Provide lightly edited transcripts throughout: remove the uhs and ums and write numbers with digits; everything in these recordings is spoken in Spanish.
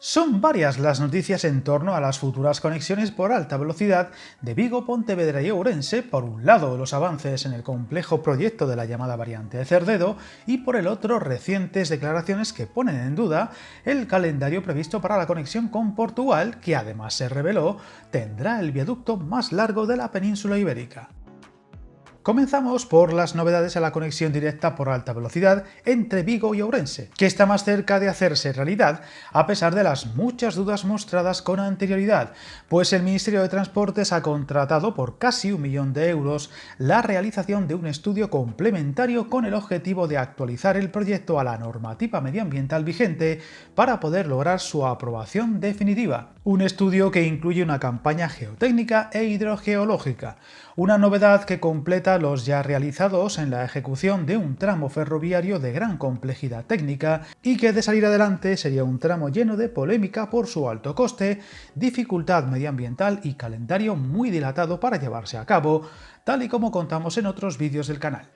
Son varias las noticias en torno a las futuras conexiones por alta velocidad de Vigo, Pontevedra y Ourense, por un lado los avances en el complejo proyecto de la llamada variante de Cerdedo y por el otro recientes declaraciones que ponen en duda el calendario previsto para la conexión con Portugal, que además se reveló tendrá el viaducto más largo de la península ibérica. Comenzamos por las novedades a la conexión directa por alta velocidad entre Vigo y Ourense, que está más cerca de hacerse realidad a pesar de las muchas dudas mostradas con anterioridad, pues el Ministerio de Transportes ha contratado por casi 1 millón de euros la realización de un estudio complementario con el objetivo de actualizar el proyecto a la normativa medioambiental vigente para poder lograr su aprobación definitiva. Un estudio que incluye una campaña geotécnica e hidrogeológica, una novedad que completa los ya realizados en la ejecución de un tramo ferroviario de gran complejidad técnica y que de salir adelante sería un tramo lleno de polémica por su alto coste, dificultad medioambiental y calendario muy dilatado para llevarse a cabo, tal y como contamos en otros vídeos del canal.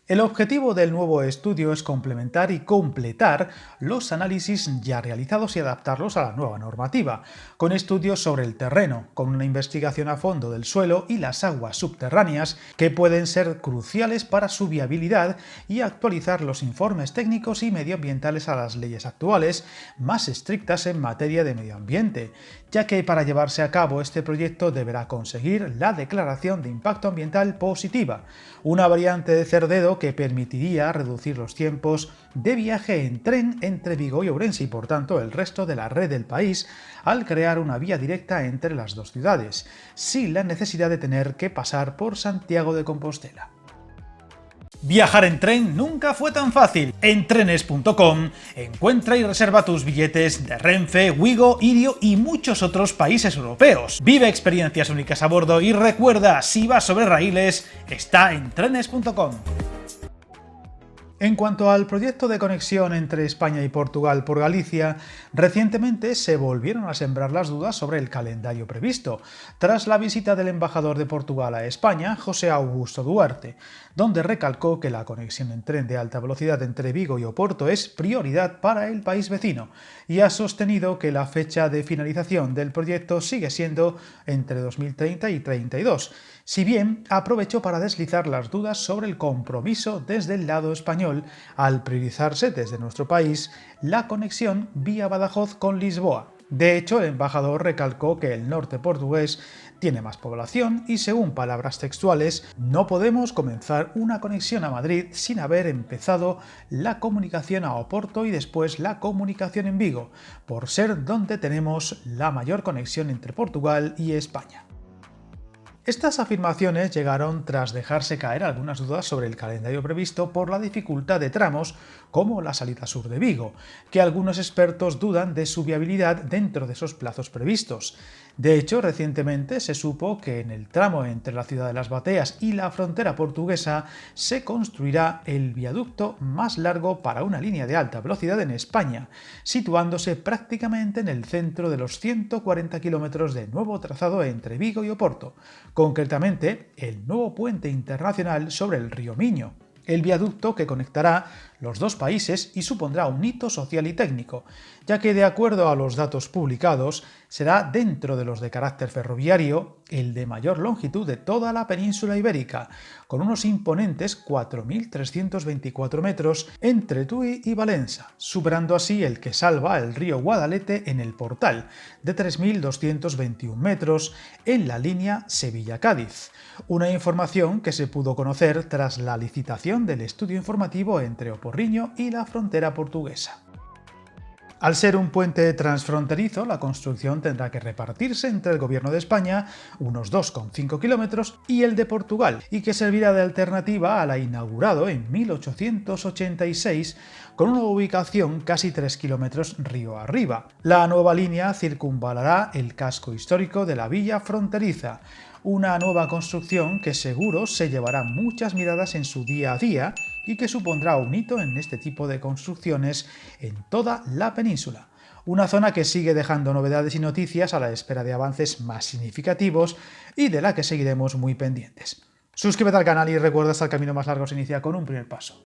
El objetivo del nuevo estudio es complementar y completar los análisis ya realizados y adaptarlos a la nueva normativa, con estudios sobre el terreno, con una investigación a fondo del suelo y las aguas subterráneas que pueden ser cruciales para su viabilidad y actualizar los informes técnicos y medioambientales a las leyes actuales, más estrictas en materia de medio ambiente, ya que para llevarse a cabo este proyecto deberá conseguir la declaración de impacto ambiental positiva, una variante de Cerdedo que permitiría reducir los tiempos de viaje en tren entre Vigo y Ourense y por tanto el resto de la red del país al crear una vía directa entre las dos ciudades, sin la necesidad de tener que pasar por Santiago de Compostela. Viajar en tren nunca fue tan fácil. En trenes.com encuentra y reserva tus billetes de Renfe, Wigo, Irio y muchos otros países europeos. Vive experiencias únicas a bordo y recuerda, si vas sobre raíles, está en trenes.com. En cuanto al proyecto de conexión entre España y Portugal por Galicia, recientemente se volvieron a sembrar las dudas sobre el calendario previsto, tras la visita del embajador de Portugal a España, José Augusto Duarte, donde recalcó que la conexión en tren de alta velocidad entre Vigo y Oporto es prioridad para el país vecino, y ha sostenido que la fecha de finalización del proyecto sigue siendo entre 2030 y 32, si bien aprovechó para deslizar las dudas sobre el compromiso desde el lado español al priorizarse desde nuestro país la conexión vía Badajoz con Lisboa. De hecho, el embajador recalcó que el norte portugués tiene más población y, según palabras textuales, no podemos comenzar una conexión a Madrid sin haber empezado la comunicación a Oporto y después la comunicación en Vigo, por ser donde tenemos la mayor conexión entre Portugal y España. Estas afirmaciones llegaron tras dejarse caer algunas dudas sobre el calendario previsto por la dificultad de tramos como la salida sur de Vigo, que algunos expertos dudan de su viabilidad dentro de esos plazos previstos. De hecho, recientemente se supo que en el tramo entre la ciudad de Las Bateas y la frontera portuguesa se construirá el viaducto más largo para una línea de alta velocidad en España, situándose prácticamente en el centro de los 140 kilómetros de nuevo trazado entre Vigo y Oporto, concretamente el nuevo puente internacional sobre el río Miño, el viaducto que conectará los dos países y supondrá un hito social y técnico, ya que de acuerdo a los datos publicados, será dentro de los de carácter ferroviario el de mayor longitud de toda la península ibérica, con unos imponentes 4.324 metros entre Tui y Valencia, superando así el que salva el río Guadalete en el Portal, de 3.221 metros en la línea Sevilla-Cádiz, una información que se pudo conocer tras la licitación del estudio informativo entre Oporriño y la frontera portuguesa. Al ser un puente transfronterizo, la construcción tendrá que repartirse entre el Gobierno de España, unos 2,5 kilómetros, y el de Portugal, y que servirá de alternativa a la inaugurado en 1886, con una ubicación casi 3 kilómetros río arriba. La nueva línea circunvalará el casco histórico de la villa fronteriza, una nueva construcción que seguro se llevará muchas miradas en su día a día y que supondrá un hito en este tipo de construcciones en toda la península. Una zona que sigue dejando novedades y noticias a la espera de avances más significativos y de la que seguiremos muy pendientes. Suscríbete al canal y recuerda que el camino más largo se inicia con un primer paso.